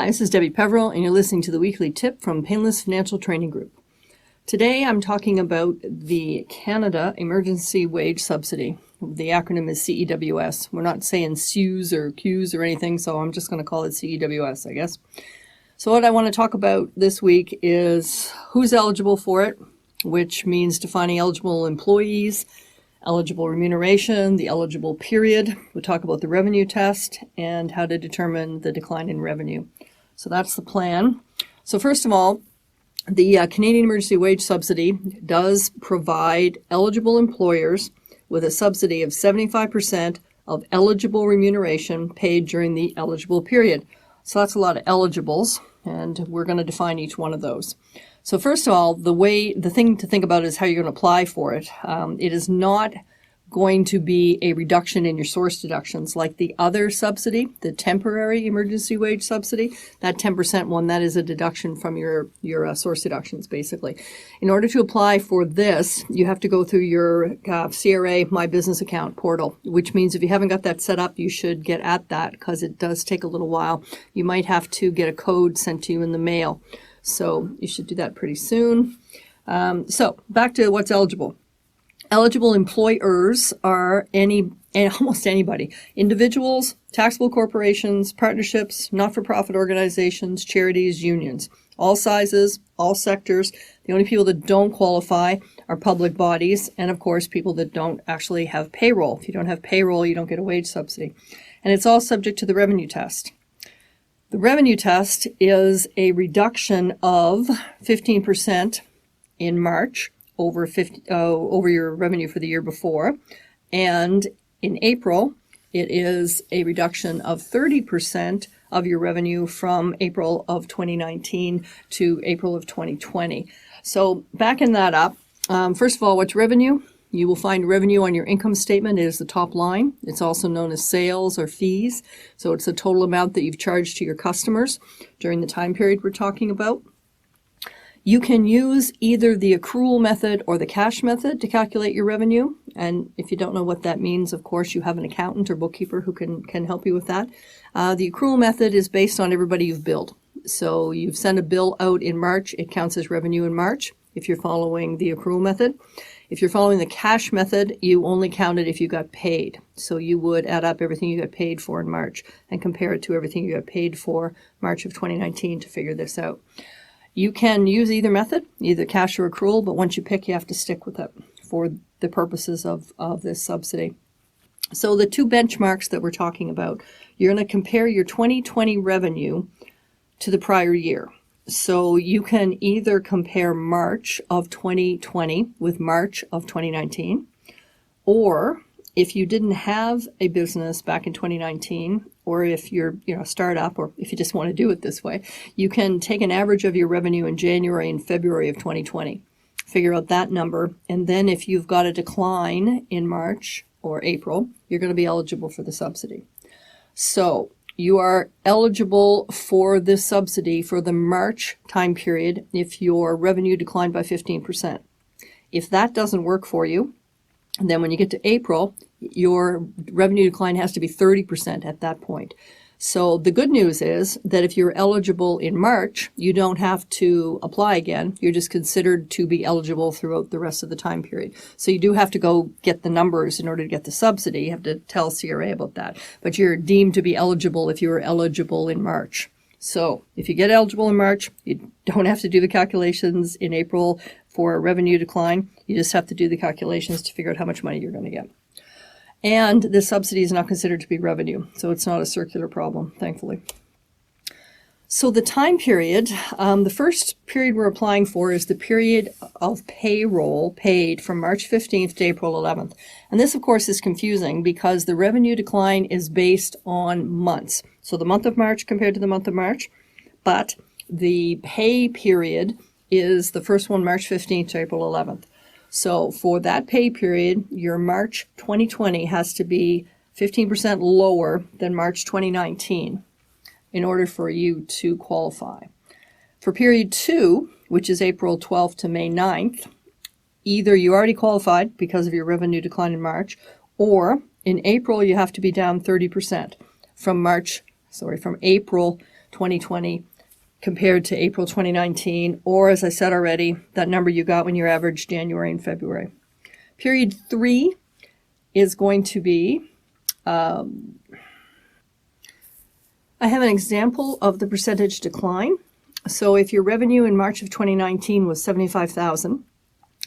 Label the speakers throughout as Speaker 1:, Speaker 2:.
Speaker 1: Hi, this is Debi Peverill, and you're listening to the weekly tip from Painless Financial Training Group. Today I'm talking about the Canada Emergency Wage Subsidy. The acronym is CEWS. We're not saying CEWS or CEWS or anything, so I'm just going to call it CEWS, I guess. So what I want to talk about this week is who's eligible for it, which means defining eligible employees, eligible remuneration, the eligible period. We'll talk about the revenue test and how to determine the decline in revenue. So that's the plan. So first of all, the Canadian Emergency Wage Subsidy does provide eligible employers with a subsidy of 75% of eligible remuneration paid during the eligible period. So that's a lot of eligibles, and we're going to define each one of those. So first of all, the thing to think about is how you're going to apply for it. It is not going to be a reduction in your source deductions like the other subsidy, the temporary emergency wage subsidy. That 10% one, that is a deduction from your source deductions, basically. In order to apply for this, you have to go through your CRA My Business Account portal, which means if you haven't got that set up, you should get at that because it does take a little while. You might have to get a code sent to you in the mail. So you should do that pretty soon. So back to what's eligible. Eligible employers are almost anybody. Individuals, taxable corporations, partnerships, not-for-profit organizations, charities, unions. All sizes, all sectors. The only people that don't qualify are public bodies and, of course, people that don't actually have payroll. If you don't have payroll, you don't get a wage subsidy. And it's all subject to the revenue test. The revenue test is a reduction of 15% in March over your revenue for the year before, and in April it is a reduction of 30% of your revenue from April of 2019 to April of 2020. So backing that up, first of all, what's revenue? You will find revenue on your income statement. It is the top line. It's also known as sales or fees. So it's the total amount that you've charged to your customers during the time period we're talking about. You can use either the accrual method or the cash method to calculate your revenue. And if you don't know what that means, of course, you have an accountant or bookkeeper who can help you with that. The accrual method is based on everybody you've billed. So you've sent a bill out in March. It counts as revenue in March if you're following the accrual method. If you're following the cash method, you only count it if you got paid. So you would add up everything you got paid for in March and compare it to everything you got paid for March of 2019 to figure this out. You can use either method, either cash or accrual, but once you pick, you have to stick with it for the purposes of this subsidy. So the two benchmarks that we're talking about, you're going to compare your 2020 revenue to the prior year. So you can either compare March of 2020 with March of 2019, or if you didn't have a business back in 2019, or if you're a startup, or if you just want to do it this way, you can take an average of your revenue in January and February of 2020, figure out that number, and then if you've got a decline in March or April, you're going to be eligible for the subsidy. So you are eligible for this subsidy for the March time period if your revenue declined by 15%. If that doesn't work for you, and then when you get to April, your revenue decline has to be 30% at that point. So the good news is that if you're eligible in March, you don't have to apply again. You're just considered to be eligible throughout the rest of the time period. So you do have to go get the numbers in order to get the subsidy. You have to tell CRA about that. But you're deemed to be eligible if you were eligible in March. So if you get eligible in March, you don't have to do the calculations in April for a revenue decline. You just have to do the calculations to figure out how much money you're going to get. And this subsidy is not considered to be revenue, so it's not a circular problem, thankfully. So the time period, the first period we're applying for is the period of payroll paid from March 15th to April 11th. And this, of course, is confusing because the revenue decline is based on months. So the month of March compared to the month of March, but the pay period is the first one, March 15th to April 11th. So for that pay period, your March 2020 has to be 15% lower than March 2019 in order for you to qualify. For period 2, which is April 12th to May 9th, either you already qualified because of your revenue decline in March, or in April you have to be down 30% from April 2020 compared to April 2019, or as I said already, that number you got when you averaged January and February. Period 3 is going to be, I have an example of the percentage decline. So if your revenue in March of 2019 was $75,000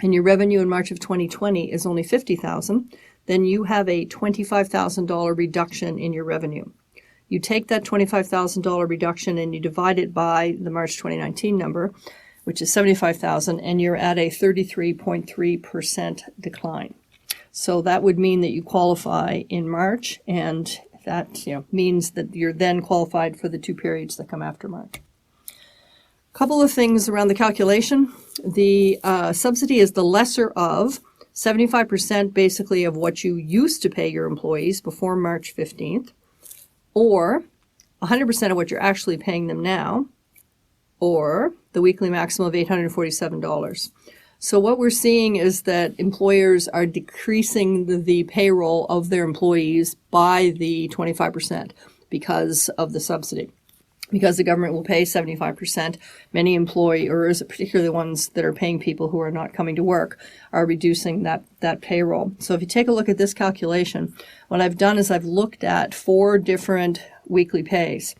Speaker 1: and your revenue in March of 2020 is only $50,000, then you have a $25,000 reduction in your revenue. You take that $25,000 reduction and you divide it by the March 2019 number, which is $75,000, and you're at a 33.3% decline. So that would mean that you qualify in March, and that means that you're then qualified for the 2 periods that come after March. A couple of things around the calculation. The subsidy is the lesser of 75% basically of what you used to pay your employees before March 15th, or 100% of what you're actually paying them now, or the weekly maximum of $847. So what we're seeing is that employers are decreasing the payroll of their employees by the 25% because of the subsidy. Because the government will pay 75%, many employers, particularly the ones that are paying people who are not coming to work, are reducing that payroll. So if you take a look at this calculation, what I've done is I've looked at 4 different weekly pays.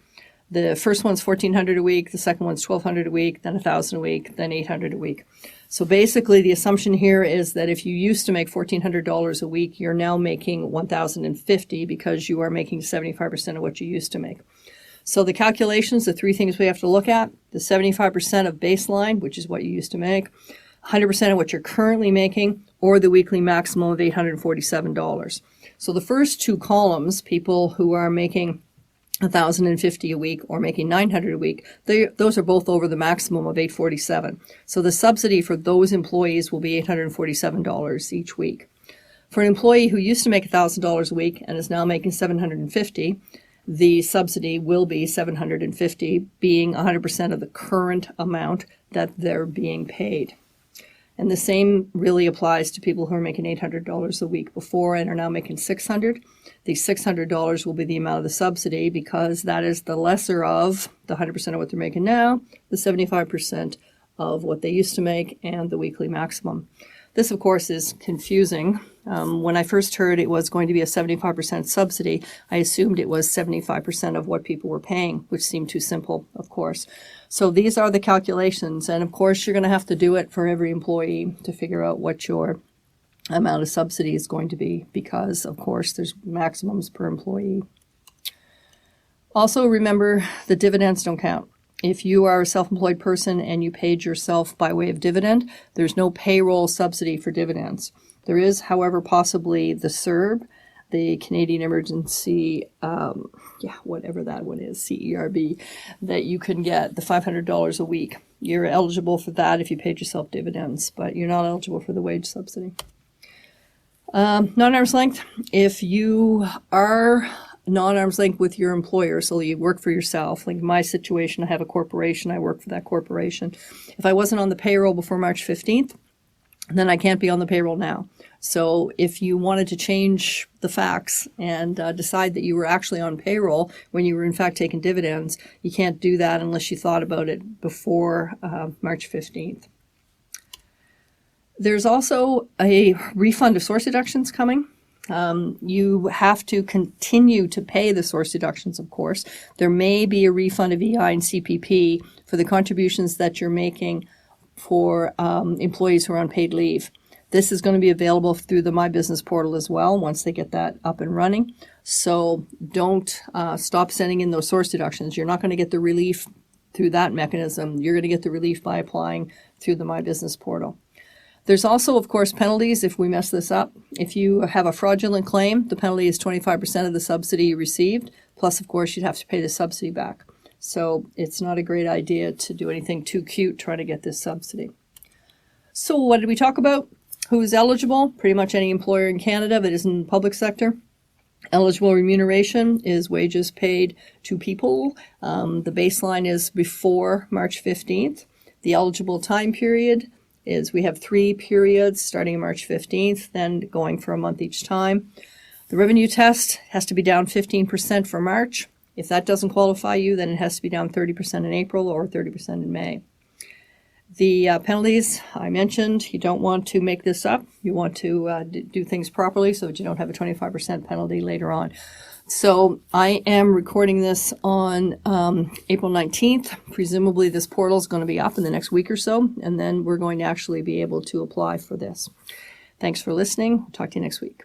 Speaker 1: The first one's $1,400 a week, the second one's $1,200 a week, then $1,000 a week, then $800 a week. So basically the assumption here is that if you used to make $1,400 a week, you're now making $1,050 because you are making 75% of what you used to make. So the calculations, the 3 things we have to look at, the 75% of baseline, which is what you used to make, 100% of what you're currently making, or the weekly maximum of $847. So the first 2 columns, people who are making $1,050 a week or making $900 a week, those are both over the maximum of $847. So the subsidy for those employees will be $847 each week. For an employee who used to make $1,000 a week and is now making $750, the subsidy will be $750, being 100% of the current amount that they're being paid. And the same really applies to people who are making $800 a week before and are now making $600. The $600 will be the amount of the subsidy because that is the lesser of the 100% of what they're making now, the 75% of what they used to make, and the weekly maximum. This, of course, is confusing. When I first heard it was going to be a 75% subsidy, I assumed it was 75% of what people were paying, which seemed too simple, of course. So these are the calculations, and of course you're going to have to do it for every employee to figure out what your amount of subsidy is going to be, because, of course, there's maximums per employee. Also remember, the dividends don't count. If you are a self-employed person and you paid yourself by way of dividend, there's no payroll subsidy for dividends. There is, however, possibly the CERB, the Canadian Emergency, whatever that one is, CERB, that you can get, the $500 a week. You're eligible for that if you paid yourself dividends, but you're not eligible for the wage subsidy. Non-arm's length, if you are non-arm's length with your employer, so you work for yourself. Like in my situation, I have a corporation, I work for that corporation. If I wasn't on the payroll before March 15th, then I can't be on the payroll now. So if you wanted to change the facts and decide that you were actually on payroll when you were in fact taking dividends, you can't do that unless you thought about it before March 15th. There's also a refund of source deductions coming. You have to continue to pay the source deductions, of course. There may be a refund of EI and CPP for the contributions that you're making for employees who are on paid leave. This is going to be available through the My Business portal as well once they get that up and running. So don't stop sending in those source deductions. You're not going to get the relief through that mechanism. You're going to get the relief by applying through the My Business portal. There's also, of course, penalties if we mess this up. If you have a fraudulent claim, the penalty is 25% of the subsidy you received. Plus, of course, you'd have to pay the subsidy back. So it's not a great idea to do anything too cute trying to get this subsidy. So what did we talk about? Who's eligible? Pretty much any employer in Canada that is in the public sector. Eligible remuneration is wages paid to people. The baseline is before March 15th. The eligible time period is we have 3 periods starting March 15th, then going for a month each time. The revenue test has to be down 15% for March, If that doesn't qualify you, then it has to be down 30% in April or 30% in May. The penalties I mentioned, you don't want to make this up. You want to do things properly so that you don't have a 25% penalty later on. So I am recording this on April 19th. Presumably this portal is going to be up in the next week or so, and then we're going to actually be able to apply for this. Thanks for listening. Talk to you next week.